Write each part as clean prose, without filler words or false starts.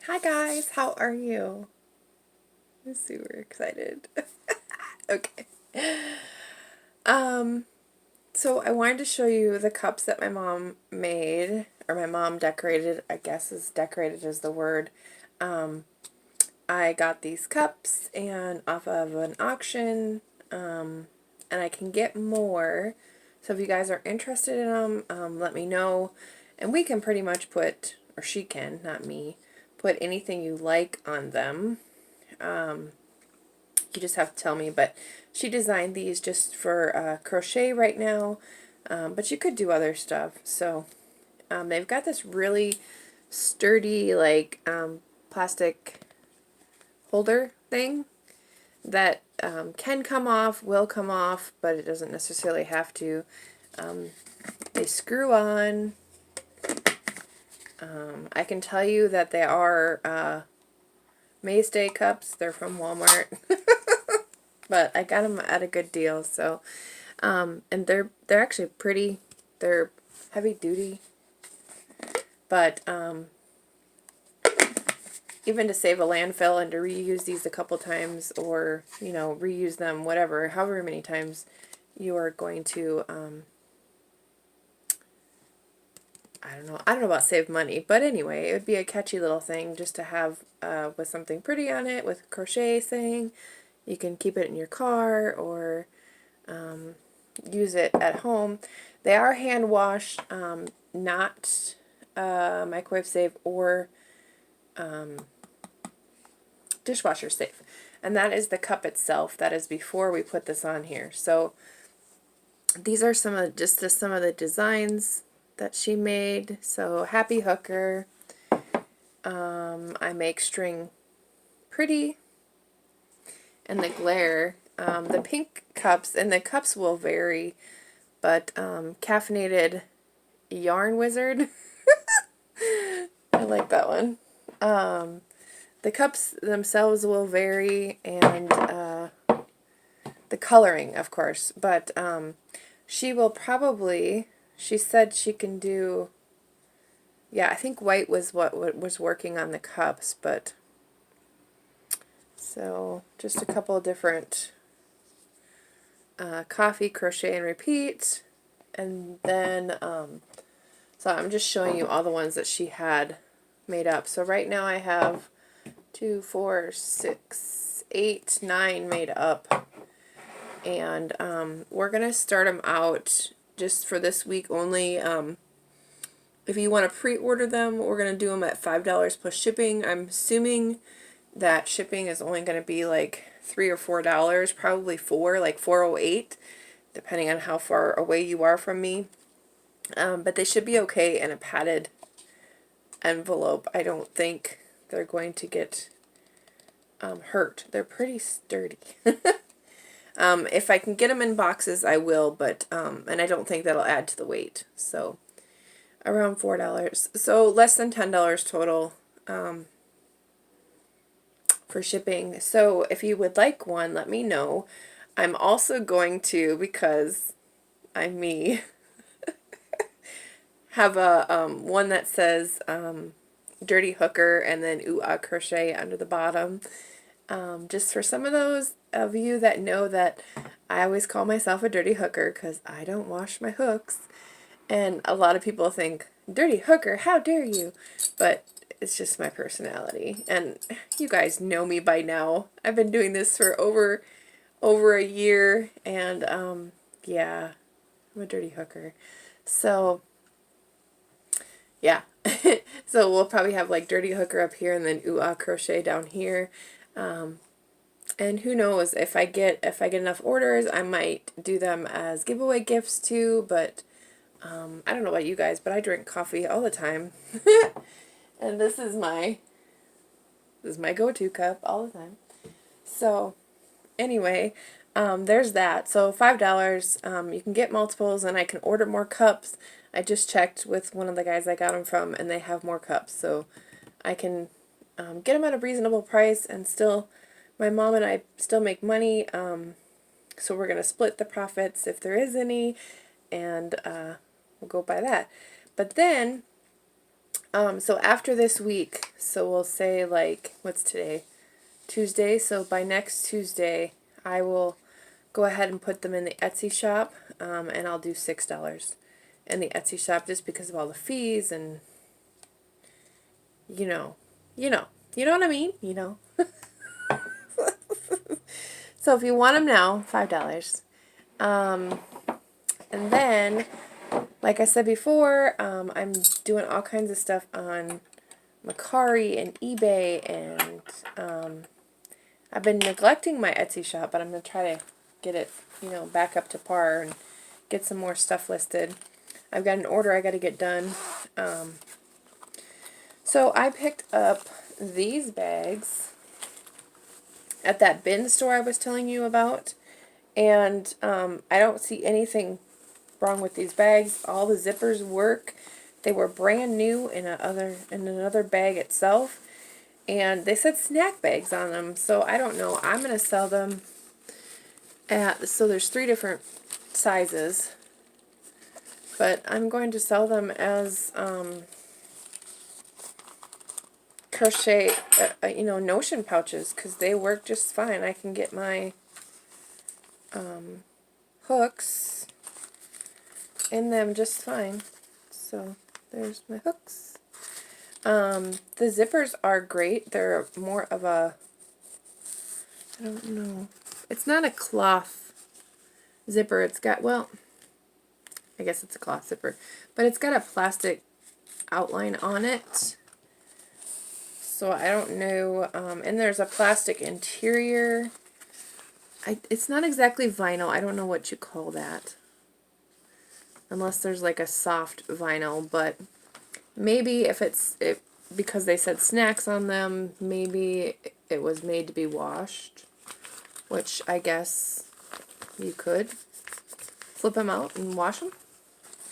Hi guys, how are you? I'm super excited. Okay. Um, so I wanted to show you the cups that my mom made, or my mom decorated, I guess is decorated is the word. Um, I got these cups and off of an auction, and I can get more. So if you guys are interested in them, let me know. And we can pretty much put, or she can, not me, put anything you like on them. You just have to tell me, but she designed these just for crochet right now, but you could do other stuff. So they've got this really sturdy like plastic holder thing that can come off, will come off, but it doesn't necessarily have to. They screw on. I can tell you that they are Mainstay cups. They're from Walmart. But I got them at a good deal, so and they're actually pretty. They're heavy duty, but even to save a landfill and to reuse these a couple times, or reuse them whatever, however many times you are going to I don't know about save money, but anyway, it would be a catchy little thing just to have with something pretty on it with crochet saying. You can keep it in your car or use it at home. They are hand washed, not microwave safe or dishwasher safe. And that is the cup itself. That is before we put this on here. So these are some of some of the designs that she made. So happy hooker. I make string pretty, and the glare. The pink cups, and the cups will vary, but caffeinated yarn wizard. I like that one. The cups themselves will vary, and the coloring, of course, but she will probably, she said she can do, yeah, I think white was what was working on the cups, but so just a couple of different coffee, crochet, and repeat, and then so I'm just showing you all the ones that she had made up. So right now I have 2, 4, 6, 8, 9 made up. And we're going to start them out just for this week only. If you want to pre-order them, we're going to do them at $5 plus shipping. I'm assuming that shipping is only going to be like $3 or $4, probably 4, like 408, depending on how far away you are from me. But they should be okay in a padded envelope. I don't think they're going to get hurt. They're pretty sturdy. If I can get them in boxes, I will, but and I don't think that'll add to the weight. So around $4. So less than $10 total for shipping. So if you would like one, let me know. I'm also going to, because I'm me, have a one that says Dirty Hooker and then Ooh Aah Crochet under the bottom. Just for some of those of you that know that I always call myself a dirty hooker because I don't wash my hooks. And a lot of people think, dirty hooker, how dare you? But it's just my personality. And you guys know me by now. I've been doing this for over a year, and yeah, I'm a dirty hooker. So yeah. So we'll probably have like Dirty Hooker up here and then Ooh Aah Crochet down here. And who knows, if I get enough orders, I might do them as giveaway gifts too, but I don't know about you guys, but I drink coffee all the time. And this is my go-to cup all the time. So anyway, there's that. So $5, you can get multiples, and I can order more cups. I just checked with one of the guys I got them from, and they have more cups, so I can get them at a reasonable price, and still, my mom and I still make money. So we're gonna split the profits if there is any, and we'll go by that. But then So after this week, so we'll say like, what's today? Tuesday. So by next Tuesday, I will go ahead and put them in the Etsy shop, and I'll do $6 in the Etsy shop just because of all the fees and you know, you know, you know what I mean, you know. So if you want them now, $5. And then, like I said before, I'm doing all kinds of stuff on Mercari and eBay, and I've been neglecting my Etsy shop, but I'm going to try to get it, you know, back up to par and get some more stuff listed. I've got an order I got to get done. So I picked up these bags at that bin store I was telling you about, and I don't see anything wrong with these bags. All the zippers work. They were brand new in another bag itself, and they said snack bags on them. So I don't know. I'm gonna sell them at, so there's 3 different sizes, but I'm going to sell them as crochet, you know, notion pouches, because they work just fine. I can get my hooks in them just fine. So there's my hooks. The zippers are great. They're more of a, I don't know, it's not a cloth zipper. It's got, well, I guess it's a cloth zipper, but it's got a plastic outline on it. So I don't know, and there's a plastic interior. It's not exactly vinyl. I don't know what you call that. Unless there's like a soft vinyl, but maybe if because they said snacks on them, maybe it was made to be washed, which I guess you could flip them out and wash them.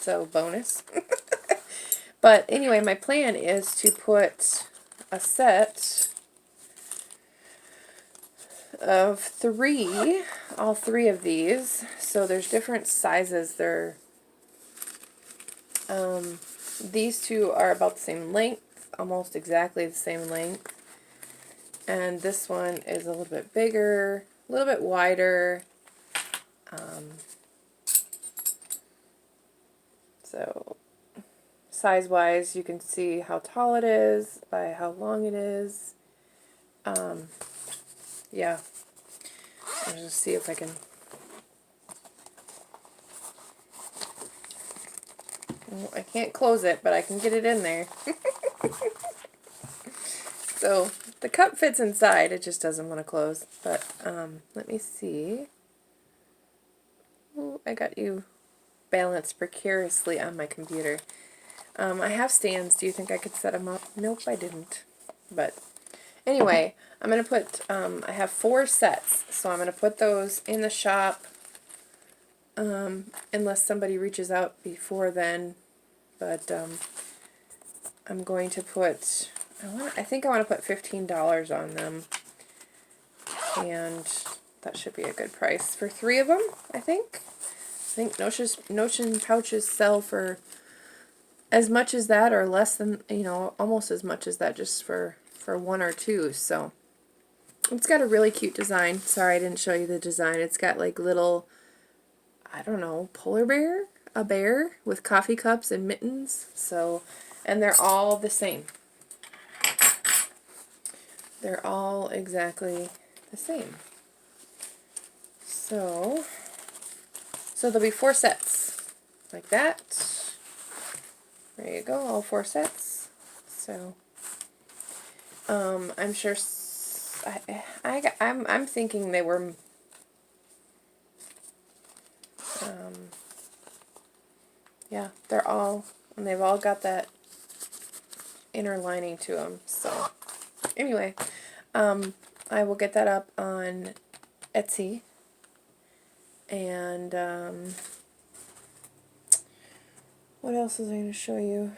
So bonus. But anyway, my plan is to put a set of 3, all 3 of these. So there's different sizes. These 2 are about the same length, almost exactly the same length. And this one is a little bit bigger, a little bit wider. So size-wise, you can see how tall it is by how long it is. Yeah. I'll just see if I can. I can't close it, but I can get it in there. So the cup fits inside, it just doesn't want to close. But let me see. Ooh, I got you balanced precariously on my computer. I have stands. Do you think I could set them up? Nope, I didn't. But anyway, I'm going to put, I have 4 sets, so I'm going to put those in the shop unless somebody reaches out before then. But I'm going to put, I think I want to put $15 on them, and that should be a good price for 3 of them, I think. I think notion pouches sell for as much as that, or less than, you know, almost as much as that, just for 1 or 2. So it's got a really cute design. Sorry I didn't show you the design. It's got like little, I don't know, polar bear? A bear with coffee cups and mittens. So, and they're all the same. They're all exactly the same. So there'll be 4 sets like that. There you go, all 4 sets. So I'm sure I'm thinking they were yeah, they're all, and they've all got that inner lining to them. So anyway, I will get that up on Etsy, and what else was I going to show you?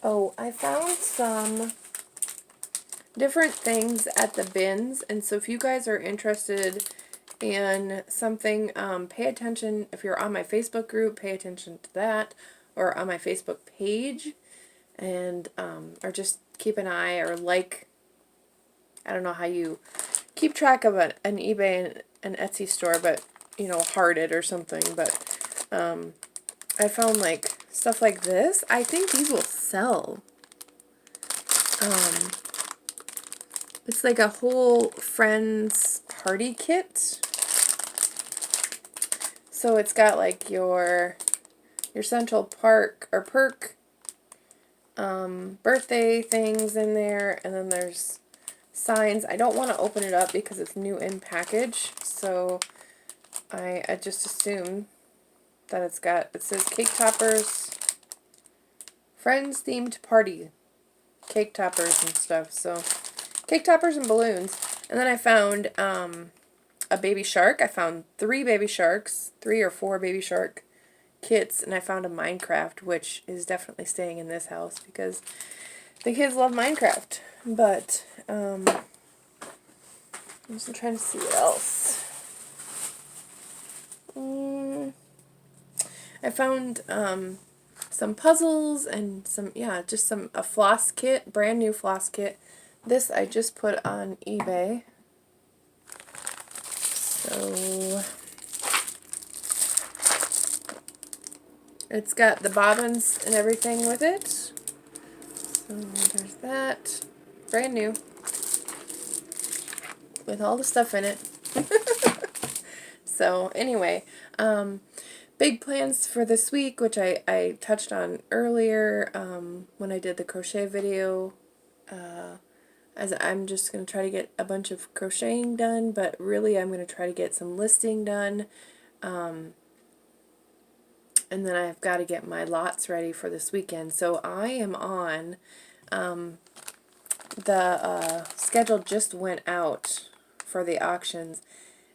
Oh, I found some different things at the bins, and so if you guys are interested in something, pay attention. If you're on my Facebook group, pay attention to that, or on my Facebook page, and or just keep an eye or like, I don't know how you keep track of an eBay and an Etsy store, but you know, heart it or something. But I found like stuff like this. I think these will sell. It's like a whole friends party kit. So it's got like your Central Park or Perk birthday things in there, and then there's signs. I don't want to open it up because it's new in package, so I just assume that it says cake toppers, friends themed party cake toppers and stuff. So cake toppers and balloons. And then I found a baby shark. I found 3 baby sharks, 3 or 4 baby shark kits, and I found a Minecraft, which is definitely staying in this house because the kids love Minecraft. But I'm just trying to see what else. I found some puzzles and a floss kit, brand new floss kit. This I just put on eBay. So it's got the bobbins and everything with it. So there's that. Brand new. With all the stuff in it. So anyway, big plans for this week, which I touched on earlier when I did the crochet video. As I'm just going to try to get a bunch of crocheting done, but really I'm going to try to get some listing done. And then I've got to get my lots ready for this weekend. So I am on, the schedule just went out for the auctions,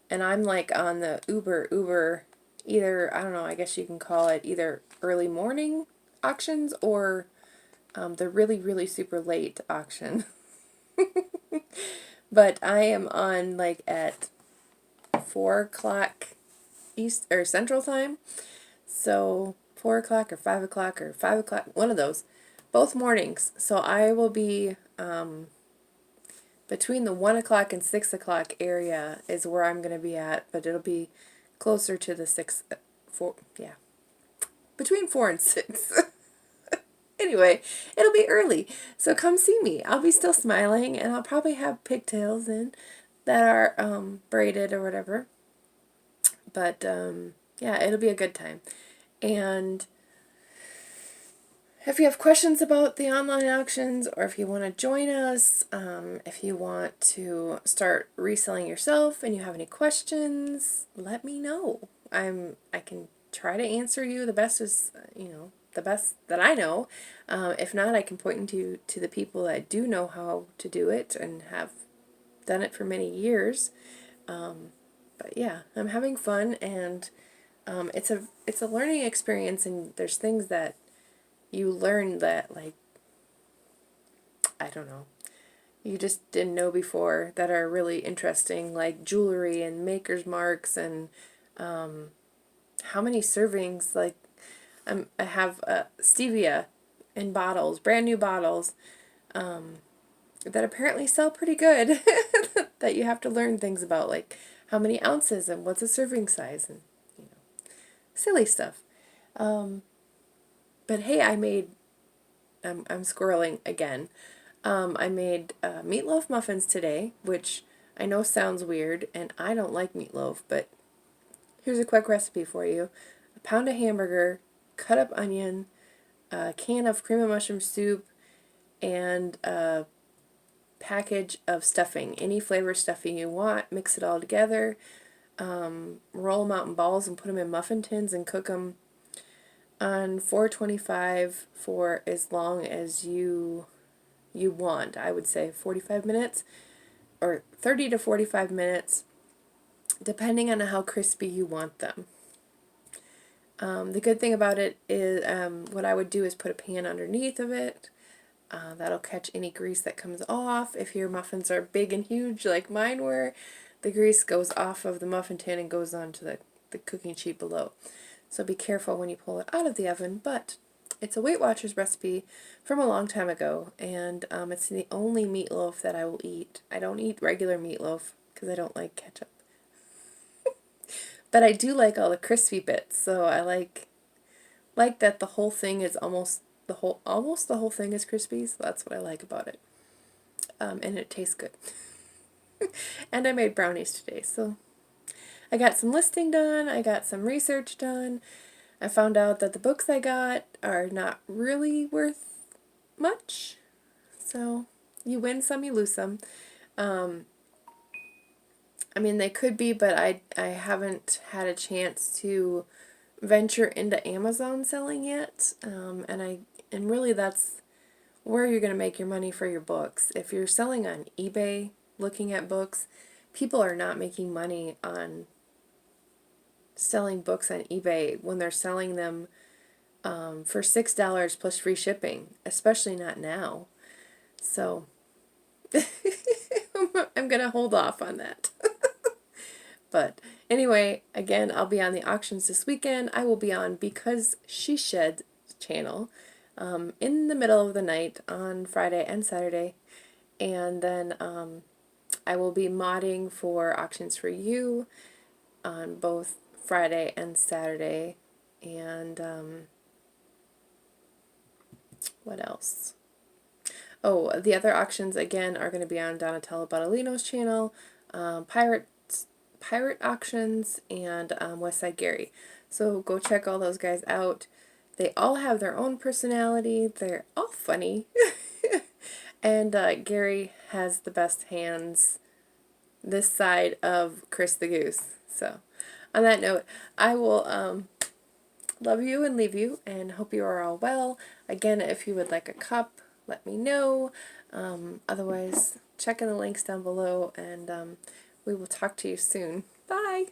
and I'm like on the Uber, either, I don't know, I guess you can call it either early morning auctions or the really, really super late auction. But I am on like at 4 o'clock East or Central Time. So 4 o'clock or 5 o'clock or 5 o'clock, one of those, both mornings. So I will be between the 1 o'clock and 6 o'clock area is where I'm going to be at, but it'll be closer to the 4, yeah, between 4 and 6. Anyway, it'll be early, so come see me. I'll be still smiling, and I'll probably have pigtails in that are braided or whatever. But yeah, it'll be a good time. And if you have questions about the online auctions, or if you want to join us, if you want to start reselling yourself and you have any questions, let me know. I can try to answer you the best as, the best that I know. If not, I can point you to the people that do know how to do it and have done it for many years. But yeah, I'm having fun, and it's a learning experience, and there's things that you learn that, like, I don't know, you just didn't know before that are really interesting, like jewelry and maker's marks and how many servings, like I have stevia in bottles, brand new bottles, that apparently sell pretty good, that you have to learn things about, like how many ounces and what's a serving size and, silly stuff. But hey, I'm squirreling again. I made meatloaf muffins today, which I know sounds weird, and I don't like meatloaf, but here's a quick recipe for you. A pound of hamburger, cut up onion, a can of cream of mushroom soup, and a package of stuffing. Any flavor stuffing you want, mix it all together, roll them out in balls and put them in muffin tins and cook them on 425 for as long as you want. I would say 45 minutes or 30 to 45 minutes, depending on how crispy you want them. The good thing about it is, what I would do is put a pan underneath of it. That'll catch any grease that comes off. If your muffins are big and huge like mine were, the grease goes off of the muffin tin and goes onto the cooking sheet below. So be careful when you pull it out of the oven, but It's a Weight Watchers recipe from a long time ago, and it's the only meatloaf that I will eat. I don't eat regular meatloaf because I don't like ketchup. But I do like all the crispy bits, so I like that the whole thing is almost the whole thing is crispy, so that's what I like about it. And it tastes good. And I made brownies today, so I got some listing done, I got some research done. I found out that the books I got are not really worth much. So you win some, you lose some. I mean, they could be, but I haven't had a chance to venture into Amazon selling yet. And really that's where you're going to make your money for your books. If you're selling on eBay, looking at books, people are not making money on selling books on eBay when they're selling them for $6 plus free shipping, especially not now. So I'm going to hold off on that. But anyway, again, I'll be on the auctions this weekend. I will be on Because She Shed channel in the middle of the night on Friday and Saturday. And then I will be modding for Auctions for You on both Friday and Saturday. And what else? Oh, the other auctions, again, are going to be on Donatello Botolino's channel, Pirate Auctions, and Westside Gary. So go check all those guys out. They all have their own personality. They're all funny. And Gary has the best hands this side of Chris the Goose. So on that note, I will love you and leave you and hope you are all well. Again, if you would like a cup, let me know. Otherwise, check in the links down below, and we will talk to you soon. Bye!